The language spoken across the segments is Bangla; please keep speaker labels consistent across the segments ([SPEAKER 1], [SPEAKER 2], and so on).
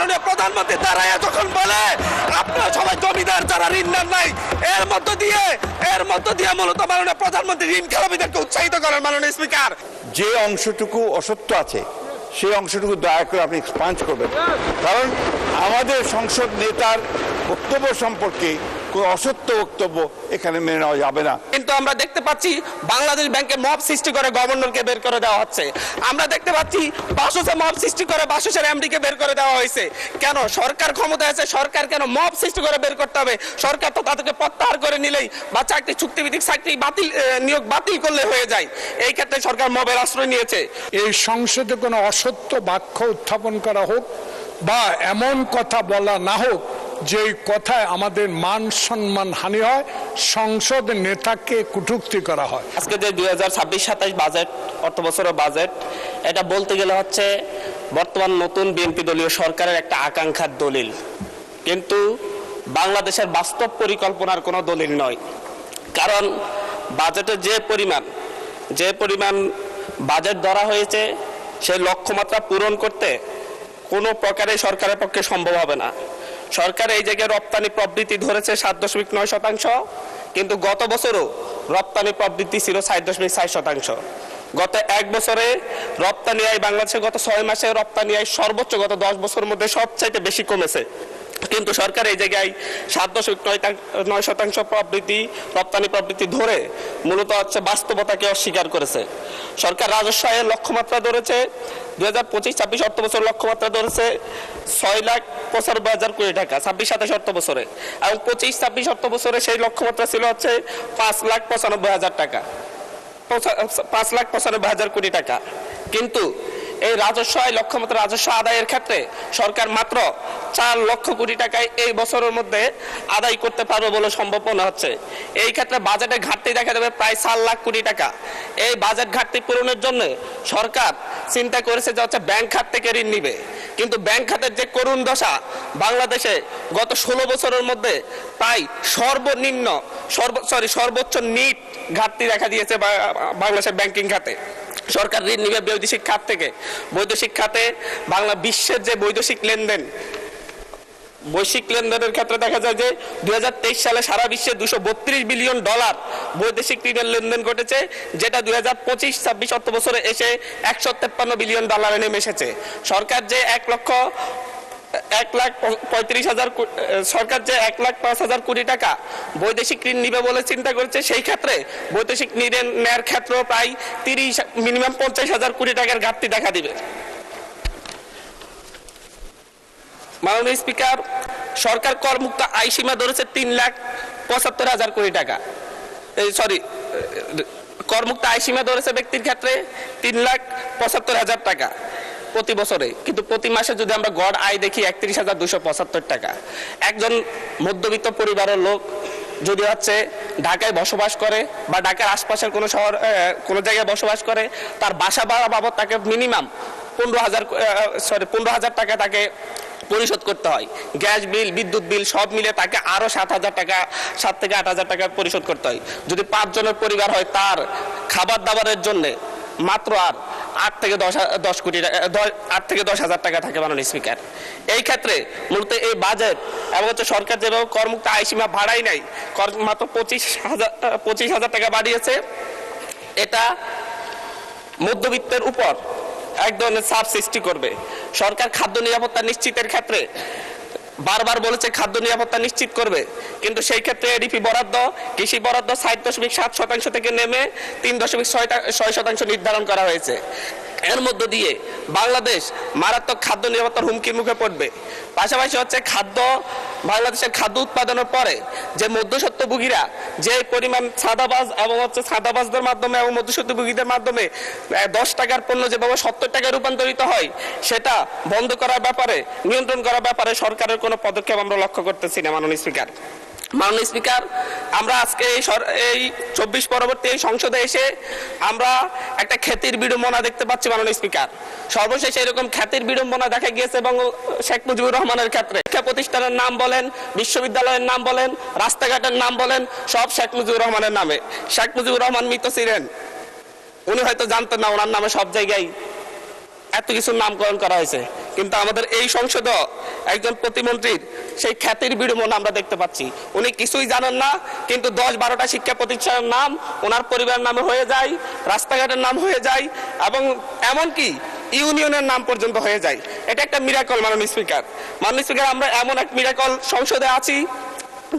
[SPEAKER 1] মাননীয় প্রধানমন্ত্রী দাঁড়ায় যখন বলে আপনারা সবাই জমিদার যারা ঋণ নেন নাই, এর মধ্য দিয়ে মূলত মাননীয় প্রধানমন্ত্রী ঋণ খেলাপিদেরকে উৎসাহিত করেন। মাননীয় স্পিকার,
[SPEAKER 2] যে অংশটুকু অসত্য আছে সেই অংশটুকু দয়া করে আপনি এক্সপাঞ্জ করবেন, কারণ আমাদের সংসদ নেতার বক্তব্য সম্পর্কে কোনো অসত্য বক্তব্য এখানে মেনে নেওয়া যাবে না।
[SPEAKER 1] কিন্তু আমরা দেখতে পাচ্ছি বাংলাদেশ ব্যাংকে মব সৃষ্টি করে গভর্নরকে বের করে দেওয়া হচ্ছে। আমরা দেখতে পাচ্ছি বাসসে মব সৃষ্টি করে বাসসের এমডিকে বের করে দেওয়া হয়েছে। কেন? সরকার ক্ষমতায় আছে, সরকার কেন মব সৃষ্টি করে বের করতে হবে? সরকার তো তাদেরকে প্রত্যাহার করে নিলেই বা চাকরি চুক্তিভিত্তিক চাকরি নিয়োগ বাতিল করলে হয়ে যায়। এই ক্ষেত্রে সরকার মবের আশ্রয় নিয়েছে।
[SPEAKER 3] এই সংসদে কোনো অসত্য বাক্য উত্থাপন করা হোক বা এমন কথা বলা না হোক যে কথায় আমাদের মান সম্মান হানি হয়, সংসদ নেতাকে কটূক্তি করা হয়।
[SPEAKER 1] আজকে যে 2026-27 বাজেট, অর্থ বছরের বাজেট, এটা বলতে গেলে হচ্ছে বর্তমান নতুন বিএনপি দলীয় সরকারের একটা আকাঙ্ক্ষার দলিল, কিন্তু বাংলাদেশের বাস্তব পরিকল্পনার কোনো দলিল নয়। কারণ বাজেটে যে পরিমাণ বাজেট ধরা হয়েছে সেই লক্ষ্যমাত্রা পূরণ করতে কোনো প্রকারে সরকারের পক্ষে সম্ভব হবে না। সরকার এই জায়গায় রপ্তানি প্রবৃদ্ধি ধরেছে 7.9%, কিন্তু গত বছরও রপ্তানি প্রবৃদ্ধি ছিল 4.4%। গত এক বছরে রপ্তানি আয় বাংলাদেশে গত 6 মাসে রপ্তানি আয় সর্বোচ্চ গত 10 বছরের মধ্যে সবচাইতে বেশি কমেছে, কিন্তু সরকার এই জায়গায় 7.9% রপ্তানি প্রবৃদ্ধি ধরে মূলত হচ্ছে বাস্তবতাকে অস্বীকার করেছে। সরকার রাজস্ব আয়ের লক্ষ্যমাত্রা ধরেছে 2025-26 অর্থ বছর লক্ষ্যমাত্রা ধরেছে 6,95,000 কোটি টাকা 26-27 অর্থ বছরে, এবং 25-26 অর্থ বছরে সেই লক্ষ্যমাত্রা ছিল হচ্ছে 5,95,000 টাকা, 5,95,000 কোটি টাকা। কিন্তু এই রাজস্ব আয় লক্ষ্যমাত্রা রাজস্ব আদায়ের ক্ষেত্রে সরকার মাত্র 4 লক্ষ কোটি টাকায় এই বছরের মধ্যে আদায় করতে পারবে বলে সম্ভব মনে হচ্ছে। এই ক্ষেত্রে বাজেটে ঘাটতি দেখা যাবে প্রায় 4 লাখ কোটি টাকা। এই বাজেট ঘাটতি পূরণের জন্য সরকার চিন্তা করেছে যে হচ্ছে ব্যাংক খাত থেকে ঋণ নিবে, কিন্তু ব্যাংক খাতের যে করুণ দশা, বাংলাদেশে গত 16 বছরের মধ্যে প্রায় সর্বোচ্চ নিট ঘাটতি দেখা দিয়েছে বাংলাদেশের ব্যাংকিং খাতে। সরকার ঋণ নিবে বৈদেশিক খাত থেকে। বৈদেশিক খাতে বাংলা বিশ্বের যে বৈশ্বিক লেনদেনের ক্ষেত্রে দেখা যায় যে 2023 সালে সারা বিশ্বে $232 বিলিয়ন বৈদেশিক ঋণের লেনদেন ঘটেছে, যেটা 2025-26 অর্থ বছরে এসে $153 বিলিয়ন নেমে এসেছে। সরকার যে 1,35,000 কোটি টাকা বৈদেশিক ঋণ নিবে বলে চিন্তা করেছে, সেই ক্ষেত্রে বৈদেশিক ঋণ নেওয়ার ক্ষেত্রেও প্রায় মিনিমাম 50,000 কোটি টাকার ঘাটতি দেখা দিবে। মাননীয় স্পিকার, সরকার করমুক্ত আয় সীমা ধরেছে 3,75,000 কোটি টাকা। করমুক্ত আয় সীমা ধরেছে ব্যক্তির ক্ষেত্রে 3,75,000 টাকা প্রতি বছরে, কিন্তু প্রতি মাসে যদি আমরা গড় আয় দেখি 31,275 টাকা। একজন মধ্যবিত্ত পরিবারের লোক যদি হচ্ছে ঢাকায় বসবাস করে বা ঢাকার আশপাশের কোনো জায়গায় বসবাস করে, তার বাসা ভাড়া বাবদ তাকে মিনিমাম 15,000 টাকা তাকে পরিশোধ করতে হয়। গ্যাস বিল, বিদ্যুৎ বিল সব মিলে তাকে আরো 7,000 টাকা, 7 থেকে 8,000 টাকা পরিশোধ করতে হয়। যদি 5 জনের পরিবার হয়, তার খাবার দাবারের জন্য মাত্র আর 8 থেকে 10,000 টাকা থাকে। মাননীয় স্পিকার, এই ক্ষেত্রে মূলত এই বাজেট এবং হচ্ছে সরকার যেভাবে করমুক্ত আয় সীমা বাড়াই নাই, মাত্র 25,000 টাকা বাড়িয়েছে, এটা মধ্যবিত্তের উপর এক ধরনের চাপ সৃষ্টি করবে। সরকার খাদ্য নিরাপত্তা নিশ্চিতের ক্ষেত্রে বারবার বলেছে খাদ্য নিরাপত্তা নিশ্চিত করবে, কিন্তু সেই ক্ষেত্রে এডিপি বরাদ্দ, কৃষি বরাদ্দ 7.7% থেকে নেমে 3.6% নির্ধারণ করা হয়েছে। এর মধ্য দিয়ে বাংলাদেশ মারাত্মক খাদ্য নিরাপত্তার হুমকির মুখে পড়বে। পাশাপাশি হচ্ছে বাংলাদেশের খাদ্য উৎপাদনের পরে যে মধ্যস্বত্বভোগীরা যে পরিমাণ ছাদাবাজ এবং হচ্ছে ছাদাবাজদের মাধ্যমে এবং মধ্যস্বত্বভোগীদের মাধ্যমে 10 টাকার পণ্য যেভাবে 70 টাকায় রূপান্তরিত হয়, সেটা বন্ধ করার ব্যাপারে, নিয়ন্ত্রণ করার ব্যাপারে সরকারের কোনো পদক্ষেপ আমরা লক্ষ্য করতেছি না। মাননীয় স্পিকার, আমরা আজকে এই 24 পরবর্তী এই সংসদে এসে আমরা একটা খ্যাতির বিড়ম্বনা দেখতে পাচ্ছি। মাননীয় স্পিকার, সর্বশেষ এরকম খ্যাতির বিড়ম্বনা দেখা গিয়েছে এবং শেখ মুজিবুর রহমানের ক্ষেত্রে। শিক্ষা প্রতিষ্ঠানের নাম বলেন, বিশ্ববিদ্যালয়ের নাম বলেন, রাস্তাঘাটের নাম বলেন, সব শেখ মুজিবুর রহমানের নামে। শেখ মুজিবুর রহমান মৃত ছিলেন, উনি হয়তো জানতেন না ওনার নামে সব জায়গায় এত কিছুর নামকরণ করা হয়েছে, কিন্তু আমাদের এই সংসদে একজন প্রতিমন্ত্রীর সেই খ্যাতির বিড়ম্বনা আমরা দেখতে পাচ্ছি। উনি কিছুই জানেন না, কিন্তু 10-12টা শিক্ষা প্রতিষ্ঠানের নাম ওনার পরিবারের নামে হয়ে যায়, রাস্তাঘাটের নাম হয়ে যায়, এবং এমনকি ইউনিয়নের নাম পর্যন্ত হয়ে যায়। এটা একটা মিরাকল মাননীয় স্পিকার। মাননীয় স্পিকার, আমরা এমন এক মিরাকল সংসদে আছি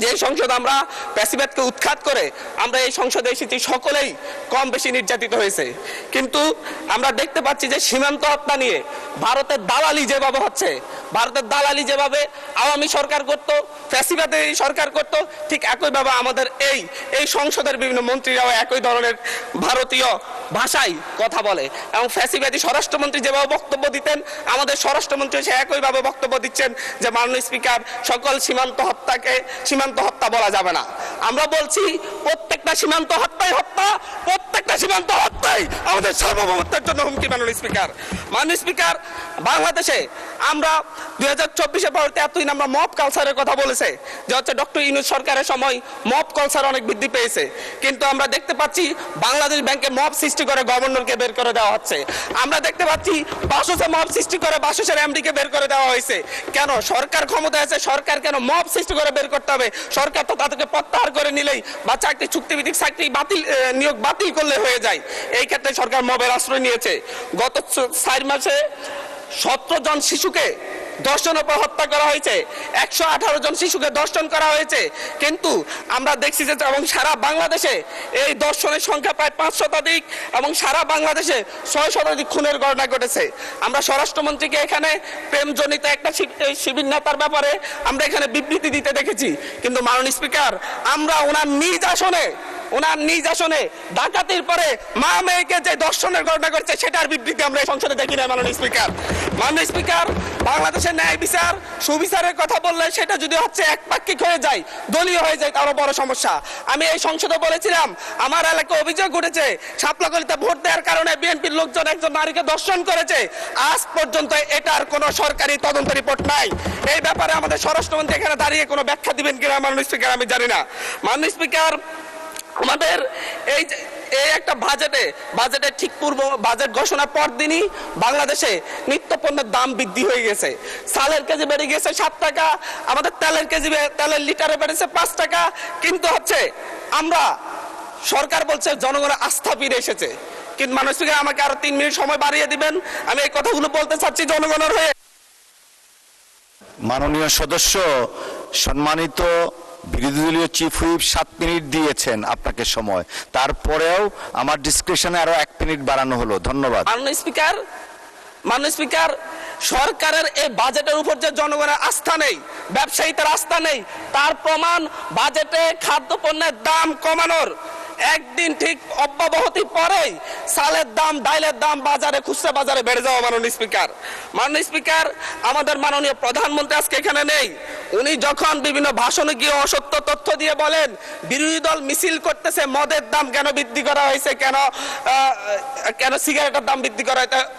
[SPEAKER 1] যে সংসদ আমরা প্যাসিবাদকে উৎখাত করে আমরা এই সংসদে এসেছি, সকলেই কম বেশি নির্যাতিত হয়েছে। কিন্তু আমরা দেখতে পাচ্ছি যে সীমান্ত হত্যা নিয়ে ভারতের দালালি যেভাবে হচ্ছে, ভারতের দালালি যেভাবে আওয়ামী সরকার করত, প্যাসিবাদে এই সরকার করত, ঠিক একইভাবে আমাদের এই সংসদের বিভিন্ন মন্ত্রীরাও একই ধরনের ভারতীয় ভাষায় কথা বলে। এবং ফ্যাসিবাদী স্বরাষ্ট্রমন্ত্রী যেভাবে বক্তব্য দিতেন, আমাদের স্বরাষ্ট্রমন্ত্রী সে একইভাবে বক্তব্য দিচ্ছেন যে মাননীয় স্পিকার, সকল সীমান্ত হত্যাকে সীমান্ত হত্যা বলা যাবে না। আমরা বলছি প্রত্যেকটা সীমান্ত হত্যাই হত্যা, প্রত্যেকটা সীমান্ত হত্যাই আমাদের সার্বভৌমত্বের জন্য হুমকি। মাননীয় স্পিকার, মাননীয় স্পিকার, বাংলাদেশে আমরা 2024-এর পরবর্তী এতদিন আমরা মব কালচারের কথা বলেছে যে হচ্ছে ডক্টর ইউনূস সরকারের সময় মব কালচার অনেক বৃদ্ধি পেয়েছে, কিন্তু আমরা দেখতে পাচ্ছি বাংলাদেশ ব্যাংকে মব সৃষ্টি করে গভর্নরকে বের করে দেওয়া হচ্ছে। আমরা দেখতে পাচ্ছি বাসসে মব সৃষ্টি করে বাসসের এমডিকে বের করে দেওয়া হয়েছে। কেন? সরকার ক্ষমতায় আছে, সরকার কেন মব সৃষ্টি করে বের করতে হবে? সরকার তো তাদেরকে প্রত্যাহার করে নিলেই বা চাকরি চুক্তিভিত্তিক চাকরি নিয়োগ বাতিল করলে হয়ে যায়। এই ক্ষেত্রে সরকার মবের আশ্রয় নিয়েছে। গত 4 মাসে 17 জন শিশুকে দর্শনের পর হত্যা করা হয়েছে, 118 জন শিশুকে দর্শন করা হয়েছে। কিন্তু আমরা দেখছি যে এবং সারা বাংলাদেশে এই দর্শনের সংখ্যা প্রায় 5 শতাধিক, এবং সারা বাংলাদেশে 6 শতাধিক খুনের ঘটনা ঘটেছে। আমরা স্বরাষ্ট্রমন্ত্রীকে এখানে প্রেমজনিত একটা শিবির নেতার ব্যাপারে আমরা এখানে বিবৃতি দিতে দেখেছি, কিন্তু মাননীয় স্পিকার, আমরা ওনার নিজ আসনে ডাকাতির পরে মা মেয়েকে যে দর্শনের ঘটনা করছে সেটার বিবৃতি আমরা এই সংসদে দেখি না। মাননীয় স্পিকার, মাননীয় স্পিকার, বাংলাদেশের ন্যায় বিচার সুবিচারের কথা বললে সেটা যদি হচ্ছে একপাক্ষিক হয়ে যায়, দলীয় হয়ে যায়, তারও বড় সমস্যা। আমি এই সংসদে বলেছিলাম, আমার এলাকায় অভিযোগ উঠেছে সাপলাকলিতে ভোট দেওয়ার কারণে বিএনপির লোকজন একজন নারীকে দর্শন করেছে। আজ পর্যন্ত এটার কোনো সরকারি তদন্ত রিপোর্ট নাই। এই ব্যাপারে আমাদের স্বরাষ্ট্রমন্ত্রী এখানে দাঁড়িয়ে কোনো ব্যাখ্যা দিবেন কিনা মাননীয় স্পিকার আমি জানি না। মাননীয় স্পিকার, আমাদের এই একটা বাজেটে ঠিক পূর্ব বাজেট ঘোষণার পর দিনই বাংলাদেশে নিত্যপণ্যের দাম বৃদ্ধি হয়ে গেছে। চালের কেজি বেড়ে গেছে 7 টাকা, আমাদের তেলের লিটারে বেড়েছে 5 টাকা। কিন্তু হচ্ছে আমরা সরকার বলছে জনগণের আস্থা ফিরে এসেছে। কিন্তু মাননীয় স্পিকার, আমাকে আরো 3 মিনিট সময় বাড়িয়ে দিবেন, আমি এই কথাগুলো বলতে চাচ্ছি জনগণের হয়ে।
[SPEAKER 4] মাননীয় সদস্য, সম্মানিত বিরোধী দলীয় চিফ হুইপ 7 মিনিট দিয়েছেন আপনাকে সময়, তারপরেও আমার ডিসক্রিপশনে আরো 1 মিনিট বাড়ানো হলো। ধন্যবাদ।
[SPEAKER 1] মাননীয় স্পিকার, সরকারের এই বাজেটের উপর যে জনগণের আস্থা নেই, ব্যবসায়ীদের আস্থা নেই, তার প্রমাণ বাজেটে খাদ্যপণ্যের দাম কমানোর একদিন ঠিক অব্যাহতি পরেই চালের দাম, ডাইলের দাম বাজারে, খুচরা বাজারে বেড়ে যাওয়া। মাননীয় স্পিকার, আমাদের মাননীয় প্রধানমন্ত্রী আজকে এখানে নেই। উনি যখন বিভিন্ন ভাষণে গিয়ে অসত্য তথ্য দিয়ে বলেন বিরোধী দল মিছিল করতেছে মদের দাম কেন বৃদ্ধি করা হয়েছে, কেন সিগারেটের দাম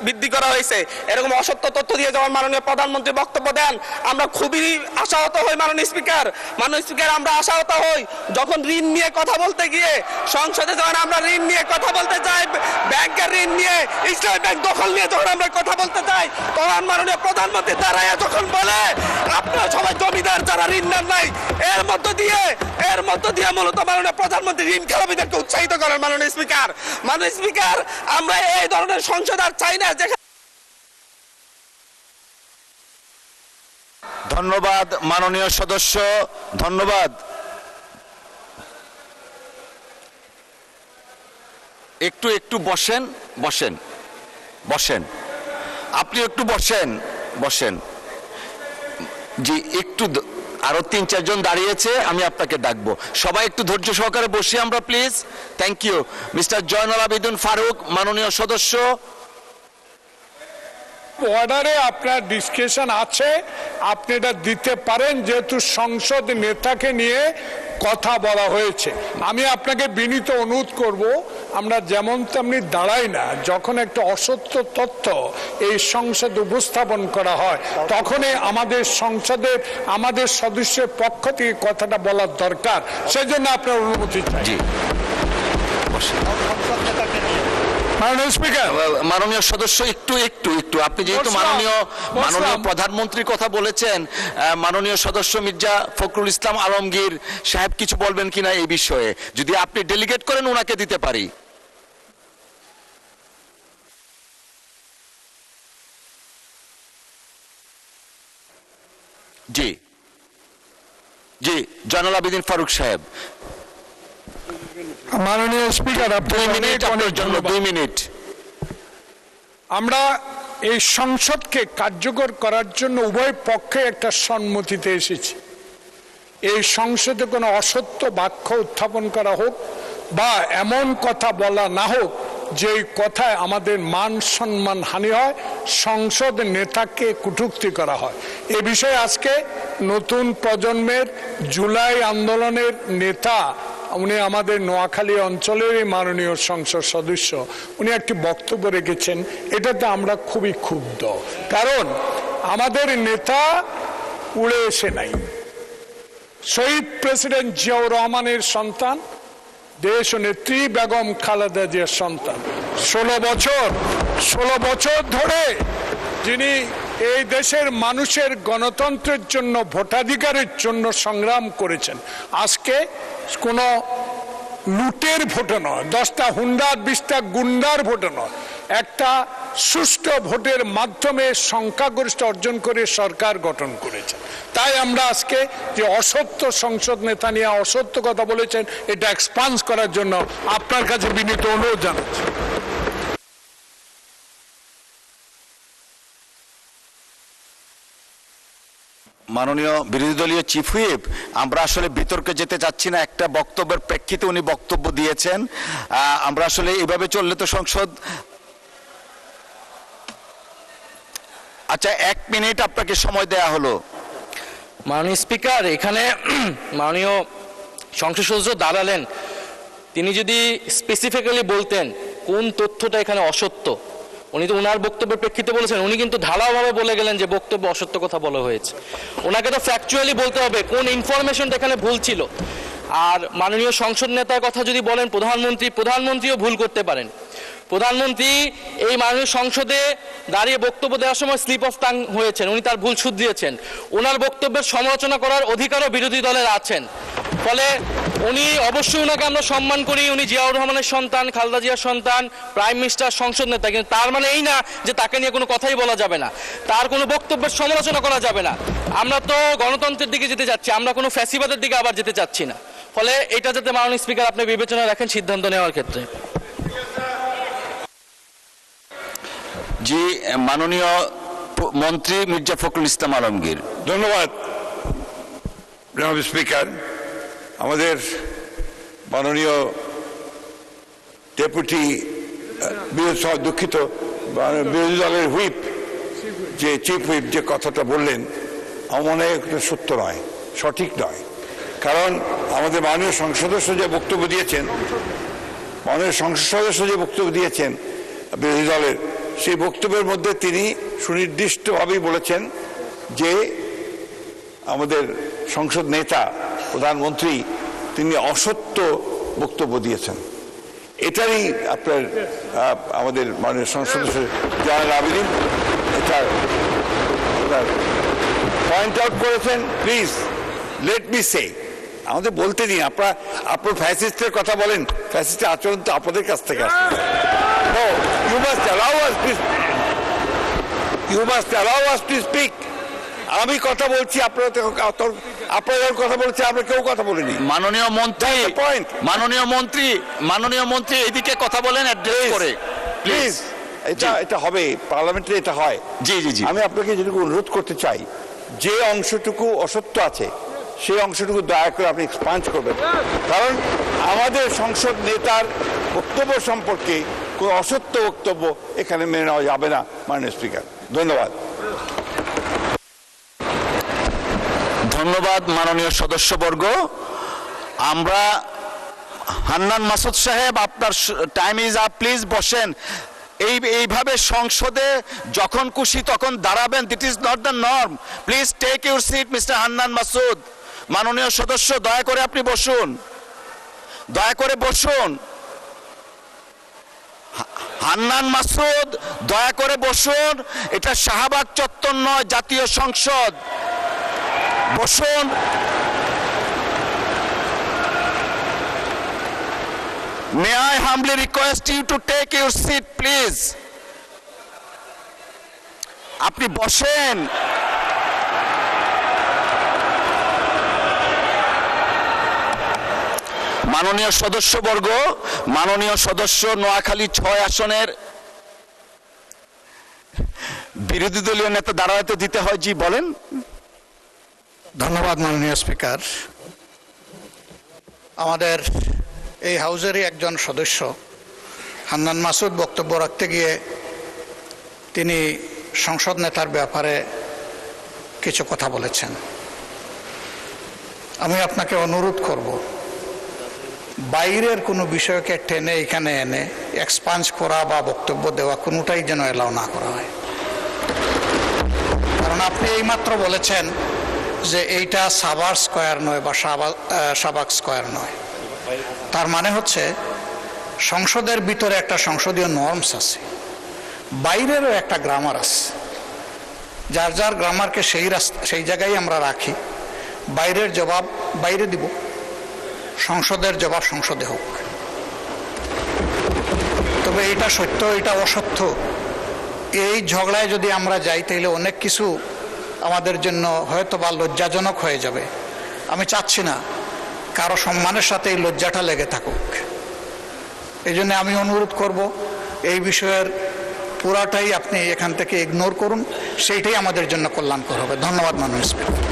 [SPEAKER 1] বৃদ্ধি করা হয়েছে, এরকম অসত্য তথ্য দিয়ে যখন মাননীয় প্রধানমন্ত্রী বক্তব্য দেন, আমরা খুবই আশাহত হই। মাননীয় স্পিকার, আমরা আশাহত হই যখন ঋণ নিয়ে কথা বলতে গিয়ে সংসদে যখন আমরা ঋণ নিয়ে কথা বলতে চাই, ব্যাংকের ঋণ নিয়ে, ইসলামী ব্যাংক দখল নিয়ে যখন আমরা কথা বলতে চাই, তখন মাননীয় প্রধানমন্ত্রী দাঁড়ায় যখন বলে আপনারা সবাই জমিদার, যারা ঋণ নেন নাই, এর মধ্য দিয়ে মূলত মাননীয় প্রধানমন্ত্রী ঋণ খেলাপিদেরকে উৎসাহিত করেন। মাননীয় স্পিকার, আমরা এই ধরনের সংসদ আর চাই না।
[SPEAKER 4] ধন্যবাদ মাননীয় সদস্য, ধন্যবাদ। একটু বসেন, আপনি একটু বসেন। জি, একটু আরো 3-4 জন দাঁড়িয়েছে, আমি আপনাকে ডাকবো। সবাই একটু ধৈর্য সহকারে বসি আমরা, please. Thank you. Mister Zainul Abedin Faruk, মাননীয় সদস্য।
[SPEAKER 3] অর্ডারে আপনার ডিসকাশন আছে, আপনি এটা দিতে পারেন, যেহেতু সংসদ নেতাকে নিয়ে কথা বলা হয়েছে। আমি আপনাকে বিনীত অনুরোধ করব, আমরা যেমন তেমনি দাঁড়াই না। যখন একটা অসত্য তথ্য এই সংসদে উপস্থাপন করা হয়, তখনই আমাদের সংসদের আমাদের সদস্যের পক্ষ থেকে কথাটা বলার দরকার। সেজন্য আপনার অনুমতি চাই।
[SPEAKER 4] জি,
[SPEAKER 3] মাননীয় স্পিকার,
[SPEAKER 4] মাননীয় সদস্য একটু একটু একটু আপনি যেহেতু মাননীয় প্রধানমন্ত্রীর কথা বলেছেন, মাননীয় সদস্য মির্জা ফখরুল ইসলাম আলমগীর সাহেব কিছু বলবেন কিনা এই বিষয়ে, যদি আপনি ডেলিগেট করেন ওনাকে দিতে পারি। জি জি, জয়নুল আবেদিন ফারুক সাহেব,
[SPEAKER 3] মাননীয় স্পিকার,
[SPEAKER 4] 2 মিনিট আপনার জন্য, 2 মিনিট।
[SPEAKER 3] আমরা এই সংসদকে কার্যকর করার জন্য উভয় পক্ষে একটা সম্মতিতে এসেছি। এই সংসদে কোনো অসত্য বাক্য উত্থাপন করা হোক বা এমন কথা বলা না হোক যে কথায় আমাদের মান সম্মান হানি হয়, সংসদ নেতাকে কটূক্তি করা হয়। এ বিষয়ে আজকে নতুন প্রজন্মের জুলাই আন্দোলনের নেতা, উনি আমাদের নোয়াখালী অঞ্চলের মাননীয় সংসদ সদস্য, উনি একটি বক্তব্য রেখেছেন। এটাতে আমরা খুবই ক্ষুব্ধ, কারণ আমাদের নেতা উড়ে এসে নাই। শহীদ প্রেসিডেন্ট জিয়াউর রহমানের সন্তান, দেশ নেত্রী বেগম খালেদা জিয়ার সন্তান। 16 বছর ধরে যিনি এই দেশের মানুষের গণতন্ত্রের জন্য, ভোটাধিকারের জন্য সংগ্রাম করেছেন। আজকে কোনো লুটের ভোটে নয়, 10টা হুন্ডার 20টা গুন্ডার ভোটে নয়, একটা সুষ্ঠু ভোটের মাধ্যমে সংখ্যাগরিষ্ঠ অর্জন করে সরকার গঠন করেছে। তাই আমরা আজকে যে অসত্য সংসদ নেতা নিয়ে অসত্য কথা বলেছেন, এটা এক্সপান্স করার জন্য আপনার কাছে বিনীত অনুরোধ জানাচ্ছি।
[SPEAKER 4] মাননীয় বিরোধী দলীয় চিফ হুইপ, আমরা আসলে বিতর্কে যেতে চাচ্ছি না, একটা বক্তব্যের প্রেক্ষিতে উনি বক্তব্য দিয়েছেন। আমরা আসলে এভাবে চললে তো সংসদ, আচ্ছা 1 মিনিট আপনাকে সময় দেয়া হলো।
[SPEAKER 5] মাননীয় স্পিকার, এখানে মাননীয় সংসদ সদস্য দাঁড়ালেন, তিনি যদি স্পেসিফিক্যালি বলতেন কোন তথ্যটা এখানে অসত্য। উনি তো ওনার বক্তব্যের প্রেক্ষিতে বলেছেন, উনি কিন্তু ঢালাওভাবে বলে গেলেন যে বক্তব্য অসত্য কথা বলা হয়েছে। ওনাকে তো ফ্যাকচুয়ালি বলতে হবে কোন ইনফরমেশনটা এখানে ভুল ছিল। আর মাননীয় সংসদ নেতার কথা যদি বলেন, প্রধানমন্ত্রীও ভুল করতে পারেন। প্রধানমন্ত্রী এই মাননীয় সংসদে দাঁড়িয়ে বক্তব্য দেওয়ার সময় স্লিপ অফ টাং হয়েছেন, উনি তার ভুল শুধরিয়েছেন। ওনার বক্তব্যের সমালোচনা করার অধিকারও বিরোধী দলের আছেন। ফলে উনি অবশ্যই, ওনাকে আমরা সম্মান করি, উনি জিয়াউর রহমানের সন্তান, খালেদা জিয়ার সন্তান, প্রাইম মিনিস্টার, সংসদ নেতা, কিন্তু তার মানে এই না যে তাকে নিয়ে কোনো কথাই বলা যাবে না, তার কোনো বক্তব্যের সমালোচনা করা যাবে না। আমরা তো গণতন্ত্রের দিকে যেতে চাচ্ছি, আমরা কোনো ফ্যাসিবাদের দিকে আবার যেতে চাচ্ছি না। ফলে এটা যাতে মাননীয় স্পিকার আপনি বিবেচনা রাখেন সিদ্ধান্ত নেওয়ার ক্ষেত্রে।
[SPEAKER 4] জি, মাননীয় মন্ত্রী মির্জা ফখরুল ইসলাম আলমগীর।
[SPEAKER 2] ধন্যবাদ জনাব স্পিকার। আমাদের মাননীয় ডেপুটি দুঃখিত বিরোধী দলের হুইপ, যে চিফ হুইপ যে কথাটা বললেন, আমার মনে হয় এটা সত্য নয়, সঠিক নয়। কারণ আমাদের মাননীয় সংসদ সদস্য যে বক্তব্য দিয়েছেন, বিরোধী দলের, সেই বক্তব্যের মধ্যে তিনি সুনির্দিষ্টভাবেই বলেছেন যে আমাদের সংসদ নেতা, প্রধানমন্ত্রী, তিনি অসত্য বক্তব্য দিয়েছেন। এটারই আপনার আমাদের মাননীয় সংসদ সদস্য জয়নুল আবেদিন এটা পয়েন্ট আউট করেছেন। প্লিজ লেট মি সে, আমাদের বলতে দিন। আপনার ফ্যাসিস্টের কথা বলেন, ফ্যাসিস্টের আচরণ তো আপনাদের কাছ থেকে আসছে। No, you must allow us to speak. আমি কথা বলছি, আপনারা কথা বলছি, আমরা কেউ কথা বলিনি।
[SPEAKER 4] মাননীয় মন্ত্রী এদিকে কথা বলেন, অ্যাড্রেস করে
[SPEAKER 2] প্লিজ। এটা হবে, পার্লামেন্টে এটা হয়।
[SPEAKER 4] জি জি জি,
[SPEAKER 2] আমি আপনাকে যেটুকু অনুরোধ করতে চাই, যে অংশটুকু অসত্য আছে সেই অংশটুকু দয়া করে আপনি এক্সপান্স করবেন। কারণ আমাদের সংসদ নেতার বক্তব্য সম্পর্কে কোনো অসত্য বক্তব্য এখানে মেনে নেওয়া যাবে না, মাননীয় স্পিকার। ধন্যবাদ।
[SPEAKER 4] ধন্যবাদ মাননীয় সদস্যবর্গ। আমরা হান্নান মাসুদ সাহেব, আপনার টাইম ইজ আপ, প্লিজ বসেন। এইভাবে সংসদে যখন খুশি তখন দাঁড়াবেন, that is not the norm. Please take your seat mister Hannan Masud. মাননীয় সদস্য, দয়া করে আপনি বসুন, দয়া করে বসুন। হান্নান মাসুদ, দয়া করে বসুন। এটা শাহবাগ চত্বর নয়, জাতীয় সংসদ। বসুন। May I humbly request you to take your seat, please? আপনি বসেন। মাননীয় সদস্যবর্গ, মাননীয় সদস্য নোয়াখালী 6 আসনের বিরোধী দলীয় নেতা দাঁড়াতে দিতে হয়। জি বলেন।
[SPEAKER 6] ধন্যবাদ মাননীয় স্পিকার। আমাদের এই হাউজেরই একজন সদস্য হান্নান মাসুদ বক্তব্য রাখতে গিয়ে তিনি সংসদ নেতার ব্যাপারে কিছু কথা বলেছেন। আমি আপনাকে অনুরোধ করব, বাইরের কোনো বিষয়কে টেনে এখানে এনে এক্সপাঞ্জ করা বা বক্তব্য দেওয়া কোনোটাই যেন এলাও না করা হয়। কারণ আপনি এইমাত্র বলেছেন যে এইটা সাভার স্কয়ার নয় বা শাহবাগ স্কয়ার নয়। তার মানে হচ্ছে সংসদের ভিতরে একটা সংসদীয় নর্মস আছে, বাইরেরও একটা গ্রামার আছে। যার যার গ্রামারকে সেই জায়গায় আমরা রাখি। বাইরের জবাব বাইরে দিব, সংসদের জবাব সংসদে হোক। তবে এটা সত্য, এটা অসত্য, এই ঝগড়ায় যদি আমরা যাই তাহলে অনেক কিছু আমাদের জন্য হয়তো বা লজ্জাজনক হয়ে যাবে। আমি চাচ্ছি না কারো সম্মানের সাথে এই লজ্জাটা লেগে থাকুক। এই জন্য আমি অনুরোধ করব, এই বিষয়ের পুরাটাই আপনি এখান থেকে ইগনোর করুন, সেইটাই আমাদের জন্য কল্যাণকর হবে। ধন্যবাদ মাননীয় স্পিকার।